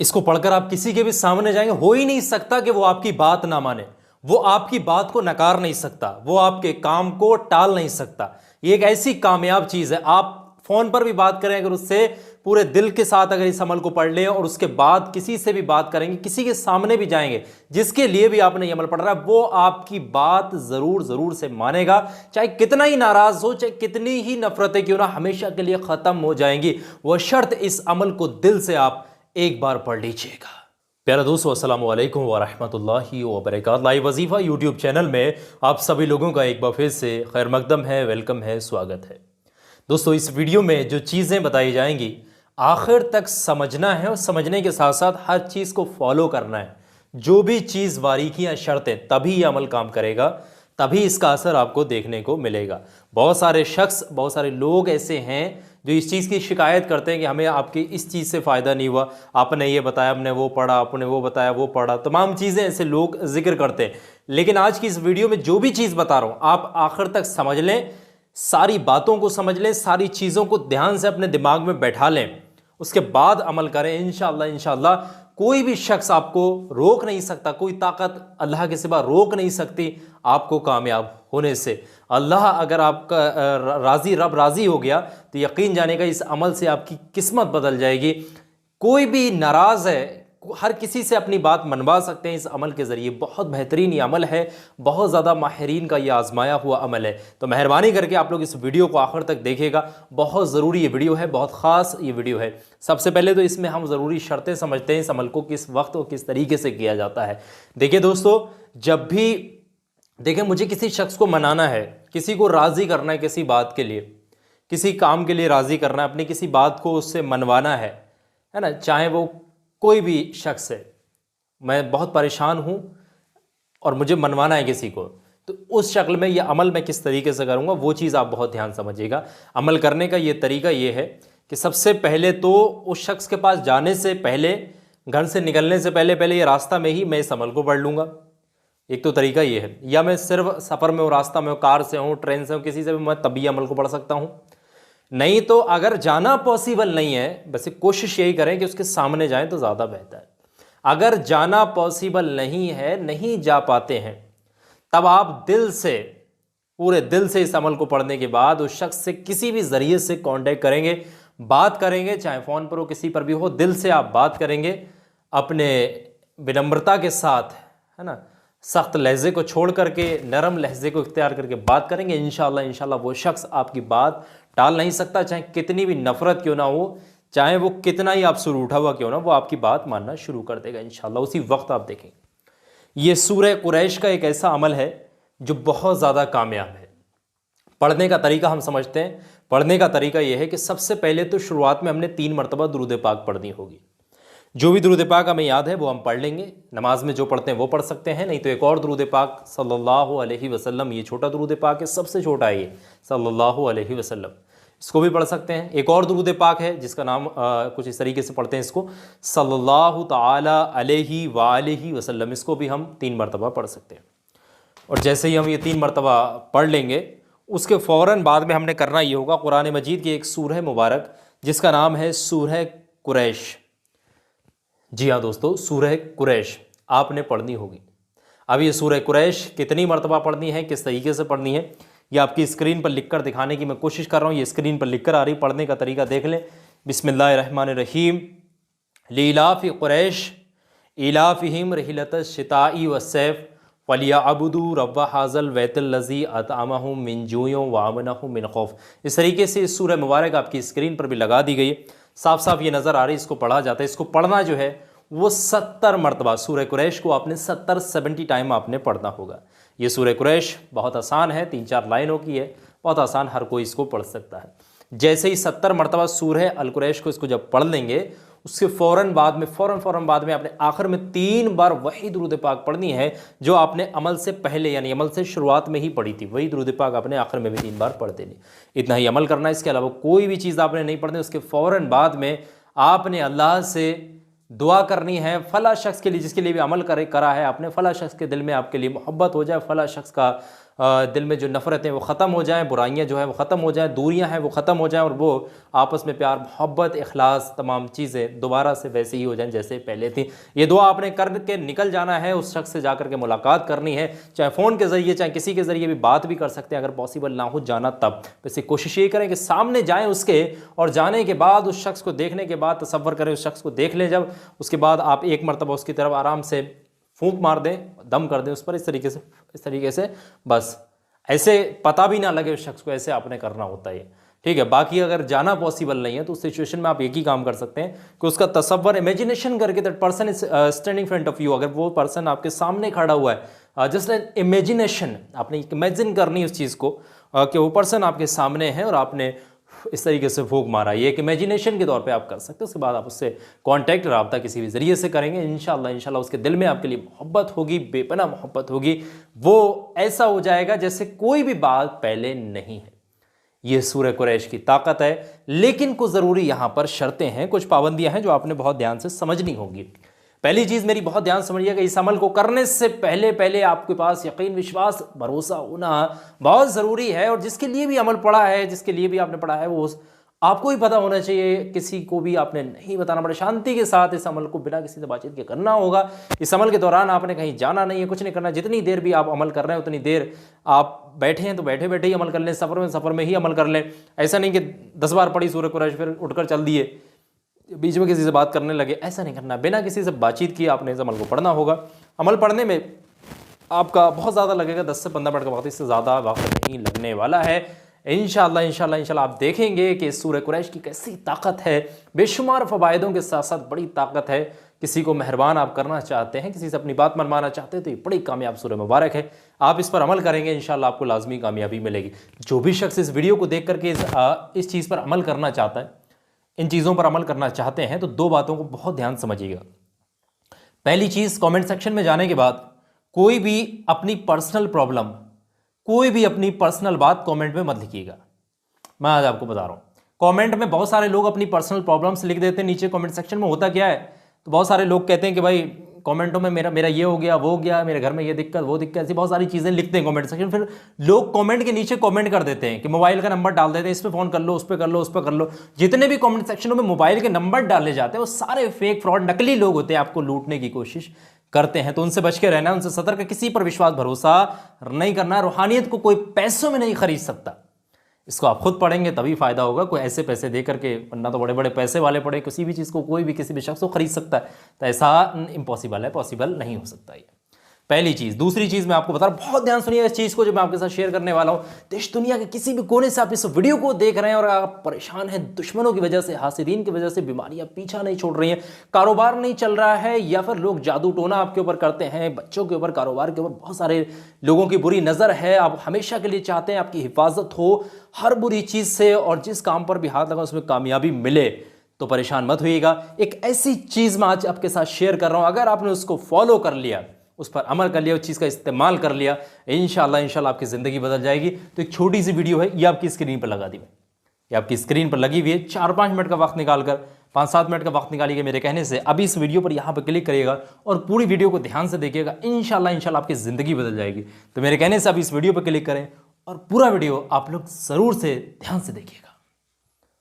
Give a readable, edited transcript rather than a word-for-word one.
इसको पढ़कर आप किसी के भी सामने जाएंगे, हो ही नहीं सकता कि वो आपकी बात ना माने, वो आपकी बात को नकार नहीं सकता, वो आपके काम को टाल नहीं सकता। ये एक ऐसी कामयाब चीज़ है। आप फ़ोन पर भी बात करें अगर उससे, पूरे दिल के साथ अगर इस अमल को पढ़ लें और उसके बाद किसी से भी बात करेंगे, किसी के सामने भी जाएंगे जिसके लिए भी आपने ये अमल पढ़ रहा है, वो आपकी बात ज़रूर ज़रूर से मानेगा। चाहे कितना ही नाराज़ हो, चाहे कितनी ही नफरतें क्यों ना हमेशा के लिए ख़त्म हो जाएंगी, वह शर्त इस अमल को दिल से आप एक बार पढ़ लीजिएगा। प्यारे दोस्तों, अस्सलामु अलैकुम व रहमतुल्लाहि व बरकातहू। लाइव वजीफ़ा यूट्यूब चैनल में आप सभी लोगों का एक बार फिर से खैर मकदम है, वेलकम है, स्वागत है। दोस्तों, इस वीडियो में जो चीज़ें बताई जाएंगी आखिर तक समझना है और समझने के साथ साथ हर चीज़ को फॉलो करना है। जो भी चीज़, बारीकियाँ, शर्तें, तभी ये अमल काम करेगा, तभी इसका असर आपको देखने को मिलेगा। बहुत सारे शख्स, बहुत सारे लोग ऐसे हैं जो इस चीज़ की शिकायत करते हैं कि हमें आपकी इस चीज़ से फ़ायदा नहीं हुआ, आपने ये बताया, हमने वो पढ़ा, आपने वो बताया, वो पढ़ा, तमाम चीज़ें ऐसे लोग जिक्र करते हैं। लेकिन आज की इस वीडियो में जो भी चीज़ बता रहा हूँ आप आखिर तक समझ लें, सारी बातों को समझ लें, सारी चीज़ों को ध्यान से अपने दिमाग में बैठा लें, उसके बाद अमल करें। इंशाअल्लाह इंशाअल्लाह कोई भी शख्स आपको रोक नहीं सकता, कोई ताकत अल्लाह के सिवा रोक नहीं सकती आपको कामयाब होने से। अल्लाह अगर आपका राज़ी, रब राज़ी हो गया तो यकीन जाने का इस अमल से आपकी किस्मत बदल जाएगी। कोई भी नाराज़ है, हर किसी से अपनी बात मनवा सकते हैं इस अमल के ज़रिए। बहुत बेहतरीन ये अमल है, बहुत ज़्यादा माहिरीन का ये आजमाया हुआ अमल है। तो मेहरबानी करके आप लोग इस वीडियो को आखिर तक देखिएगा, बहुत ज़रूरी ये वीडियो है, बहुत ख़ास ये वीडियो है। सबसे पहले तो इसमें हम ज़रूरी शर्तें समझते हैं, इस अमल को किस वक्त और किस तरीके से किया जाता है। देखिए दोस्तों, जब भी देखें मुझे किसी शख्स को मनाना है, किसी को राज़ी करना है, किसी बात के लिए, किसी काम के लिए राज़ी करना है, अपनी किसी बात को उससे मनवाना है ना, चाहे वो कोई भी शख्स है, मैं बहुत परेशान हूँ और मुझे मनवाना है किसी को, तो उस शक्ल में यह अमल मैं किस तरीके से करूँगा, वो चीज़ आप बहुत ध्यान समझिएगा। अमल करने का ये तरीका ये है कि सबसे पहले तो उस शख्स के पास जाने से पहले, घर से निकलने से पहले पहले ये रास्ता में ही मैं इस अमल को पढ़ लूँगा। एक तो तरीका ये है, या मैं सिर्फ सफ़र में हूँ, रास्ता में हूँ, कार से हूँ, ट्रेन से हूँ, किसी से भी मैं तभी अमल को पढ़ सकता हूँ। नहीं तो अगर जाना पॉसिबल नहीं है, वैसे कोशिश यही करें कि उसके सामने जाएं तो ज़्यादा बेहतर है। अगर जाना पॉसिबल नहीं है, नहीं जा पाते हैं, तब आप दिल से, पूरे दिल से इस अमल को पढ़ने के बाद उस शख्स से किसी भी ज़रिए से कांटेक्ट करेंगे, बात करेंगे, चाहे फ़ोन पर हो, किसी पर भी हो, दिल से आप बात करेंगे अपने विनम्रता के साथ, है ना, सख्त लहजे को छोड़ करके नरम लहजे को इख्तियार करके बात करेंगे। इंशाअल्लाह इंशाअल्लाह वो शख्स आपकी बात टाल नहीं सकता, चाहे कितनी भी नफरत क्यों ना हो, चाहे वो कितना ही आपसे रूठा हुआ क्यों ना, वो आपकी बात मानना शुरू कर देगा इंशाअल्लाह उसी वक्त। आप देखेंगे ये सूरह कुरैश का एक ऐसा अमल है जो बहुत ज़्यादा कामयाब है। पढ़ने का तरीका हम समझते हैं। पढ़ने का तरीका यह है कि सबसे पहले तो शुरुआत में हमने 3 मरतबा दुरूद पाक पढ़नी होगी। जो भी दुरूद पाक हमें याद है वो हम पढ़ लेंगे, नमाज में जो पढ़ते हैं वो पढ़ सकते हैं, नहीं तो एक और दुरूद पाक सल्लल्लाहु अलैहि वसल्लम, ये छोटा दुरूद पाक है, सबसे छोटा है ये, सल्लल्लाहु अलैहि वसल्लम, इसको भी पढ़ सकते हैं। एक और दुरूद पाक है जिसका नाम कुछ इस तरीके से पढ़ते हैं इसको, सल्लल्लाहु ताला अलैहि वालैहि वसल्लम, इसको भी हम 3 मरतबा पढ़ सकते हैं। और जैसे ही हम ये 3 मरतबा पढ़ लेंगे, उसके फ़ौरन बाद में हमने करना ये होगा, कुरान मजीद की एक सूरह मुबारक जिसका नाम है सूरह कुरैश। जी हाँ दोस्तों, सूरह कुरैश आपने पढ़नी होगी। अब ये सूरह कुरैश कितनी मरतबा पढ़नी है, किस तरीके से पढ़नी है, ये आपकी स्क्रीन पर लिखकर दिखाने की मैं कोशिश कर रहा हूँ। ये स्क्रीन पर लिखकर आ रही, पढ़ने का तरीका देख लें। बिस्मिल्लाहिर्रहमानिर्रहीम। लीलाफ़ि कुरैश इलाफ़िहिम रहिलतश शिताई वस्सैफ फलियअबुदू रब्ब हाज़ल बैतिल्लज़ी अतअमहुम मिन जूइन व आमनहुम मिन खौफ। इस तरीके से इस सूरह मुबारक आपकी स्क्रीन पर भी लगा दी गई है, साफ साफ ये नज़र आ रही है। इसको पढ़ा जाता है, इसको पढ़ना जो है वो 70 मरतबा, सूरह कुरैश को आपने 70 टाइम आपने पढ़ना होगा। ये सूरह कुरैश बहुत आसान है, 3-4 लाइनों की है, बहुत आसान, हर कोई इसको पढ़ सकता है। जैसे ही 70 मरतबा सूरह अल कुरैश को इसको जब पढ़ लेंगे, उसके फ़ौरन बाद में आपने आखिर में 3 बार वही दुरूद पाक पढ़नी है जो आपने अमल से पहले, यानी अमल से शुरुआत में ही पढ़ी थी, वही दुरूद पाक आपने आखिर में भी 3 बार पढ़ देनी। इतना ही अमल करना है, इसके अलावा कोई भी चीज़ आपने नहीं पढ़नी। उसके फ़ौरन बाद में आपने अल्लाह से दुआ करनी है फ़ला शख्स के लिए, जिसके लिए भी अमल करा है आपने, फ़ला शख्स के दिल में आपके लिए मोहब्बत हो जाए, फ़ला शख्स का दिल में जो नफ़रतें वो ख़त्म हो जाएं, बुराइयां जो है वो ख़त्म हो जाएं, दूरियां हैं वो ख़त्म हो जाएं और वो आपस में प्यार मोहब्बत इखलास तमाम चीज़ें दोबारा से वैसे ही हो जाएं जैसे पहले थी। ये दुआ आपने करके निकल जाना है, उस शख्स से जाकर के मुलाकात करनी है, चाहे फ़ोन के ज़रिए चाहे किसी के ज़रिए भी बात भी कर सकते हैं, अगर पॉसिबल ना हो जाना तब। वैसे कोशिश ये करें कि सामने जाएँ उसके, और जाने के बाद उस शख्स को देखने के बाद तसव्वुर करें उस शख्स को देख लें जब, उसके बाद आप एक मरतबा उसकी तरफ आराम से फूंक मार दें, दम कर दें उस पर, इस तरीके से बस, ऐसे पता भी ना लगे उस शख्स को, ऐसे आपने करना होता है, ठीक है। बाकी अगर जाना पॉसिबल नहीं है तो उस सिचुएशन में आप एक ही काम कर सकते हैं कि उसका तसव्वुर इमेजिनेशन करके, that person is standing front of you, अगर वो पर्सन आपके सामने खड़ा हुआ है, जस्ट एन इमेजिनेशन, आपने इमेजिन करनी है उस चीज़ को कि वो पर्सन आपके सामने है और आपने इस तरीके से फूंक मारा, ये एक इमेजिनेशन के तौर पे आप कर सकते हैं। उसके बाद आप उससे कांटेक्ट रब्ता किसी भी ज़रिए से करेंगे, इंशाल्लाह उसके दिल में आपके लिए मोहब्बत होगी, बेपनाह मोहब्बत होगी, वो ऐसा हो जाएगा जैसे कोई भी बात पहले नहीं है। ये सूरह कुरैश की ताकत है, लेकिन कुछ ज़रूरी यहाँ पर शर्तें हैं, कुछ पाबंदियाँ हैं जो आपने बहुत ध्यान से समझनी होंगी। पहली चीज़ मेरी बहुत ध्यान समझिएगा, इस अमल को करने से पहले आपके पास यकीन, विश्वास, भरोसा होना बहुत ज़रूरी है। और जिसके लिए भी अमल पढ़ा है, जिसके लिए भी आपने पढ़ा है, वो आपको ही पता होना चाहिए, किसी को भी आपने नहीं बताना पड़े। शांति के साथ इस अमल को बिना किसी से बातचीत के करना होगा। इस अमल के दौरान आपने कहीं जाना नहीं है, कुछ नहीं करना। जितनी देर भी आप अमल कर रहे हैं उतनी देर आप बैठे हैं तो बैठे बैठे ही अमल कर लें, सफ़र में ही अमल कर लें। ऐसा नहीं कि 10 बार पढ़ी सूरह कुरैश फिर उठकर चल दिए, बीच में किसी से बात करने लगे, ऐसा नहीं करना। बिना किसी से बातचीत किए आपने इस अमल को पढ़ना होगा। अमल पढ़ने में आपका बहुत ज़्यादा लगेगा, 10 से 15 मिनट का वक्त, इससे ज़्यादा वक्त नहीं लगने वाला है। इंशाल्लाह आप देखेंगे कि सूरह कुरैश की कैसी ताकत है, बेशुमार फ़वाइदों के साथ साथ बड़ी ताकत है। किसी को मेहरबान आप करना चाहते हैं, किसी से अपनी बात मनवाना चाहते हैं, तो ये बड़ी कामयाब सूरह मुबारक है। आप इस पर अमल करेंगे, इंशाल्लाह आपको लाजमी कामयाबी मिलेगी। जो भी शख्स इस वीडियो को देख करके इस चीज़ पर अमल करना चाहता है, इन चीज़ों पर अमल करना चाहते हैं, तो 2 बातों को बहुत ध्यान समझिएगा। पहली चीज़, कमेंट सेक्शन में जाने के बाद कोई भी अपनी पर्सनल प्रॉब्लम, कोई भी अपनी पर्सनल बात कमेंट में मत लिखिएगा। मैं आज आपको बता रहा हूँ, कमेंट में बहुत सारे लोग अपनी पर्सनल प्रॉब्लम्स लिख देते हैं नीचे कमेंट सेक्शन में। होता क्या है, तो बहुत सारे लोग कहते हैं कि भाई कमेंटों में मेरा ये हो गया, वो हो गया, मेरे घर में ये दिक्कत, वो दिक्कत, ऐसी बहुत सारी चीज़ें लिखते हैं कमेंट सेक्शन। फिर लोग कमेंट के नीचे कमेंट कर देते हैं कि मोबाइल का नंबर डाल देते हैं, इस पर फ़ोन कर लो, उस पर कर लो, उस पर कर लो। जितने भी कमेंट सेक्शनों में मोबाइल के नंबर डाले जाते हैं वो सारे फेक, फ्रॉड, नकली लोग होते हैं, आपको लूटने की कोशिश करते हैं। तो उनसे बच के रहना, उनसे सतर्क, किसी पर विश्वास भरोसा नहीं करना। रूहानियत को कोई पैसों में नहीं खरीद सकता, इसको आप खुद पढ़ेंगे तभी फ़ायदा होगा। कोई ऐसे पैसे दे करके, वरना तो बड़े बड़े पैसे वाले पड़े, किसी भी चीज़ को कोई भी किसी भी शख्स को खरीद सकता है, तो ऐसा इम्पॉसिबल है, पॉसिबल नहीं हो सकता ये। पहली चीज़। दूसरी चीज़ मैं आपको बता रहा हूँ, बहुत ध्यान सुनिए इस चीज़ को जो मैं आपके साथ शेयर करने वाला हूँ। देश दुनिया के किसी भी कोने से आप इस वीडियो को देख रहे हैं और आप परेशान हैं दुश्मनों की वजह से, हासिदीन की वजह से, बीमारियां पीछा नहीं छोड़ रही हैं, कारोबार नहीं चल रहा है, या फिर लोग जादू टोना आपके ऊपर करते हैं, बच्चों के ऊपर, कारोबार के ऊपर बहुत सारे लोगों की बुरी नज़र है, आप हमेशा के लिए चाहते हैं आपकी हिफाजत हो हर बुरी चीज़ से, और जिस काम पर भी हाथ लगा उसमें कामयाबी मिले, तो परेशान मत होइएगा। एक ऐसी चीज़ मैं आज आपके साथ शेयर कर रहा हूँ, अगर आपने उसको फॉलो कर लिया, उस पर अमल कर लिया, उस चीज़ का इस्तेमाल कर लिया, इंशाल्लाह आपकी ज़िंदगी बदल जाएगी। तो एक छोटी सी वीडियो है, ये आपकी स्क्रीन पर लगा दी मैं, ये आपकी स्क्रीन पर लगी हुई है। 4-5 मिनट का वक्त निकालकर, 5-7 मिनट का वक्त निकालिएगा मेरे कहने से, अभी इस वीडियो पर यहाँ पर क्लिक करिएगा और पूरी वीडियो को ध्यान से देखिएगा। इंशाल्लाह आपकी ज़िंदगी बदल जाएगी। तो मेरे कहने से अभी इस वीडियो पर क्लिक करें और पूरा वीडियो आप लोग ज़रूर से ध्यान से देखिएगा।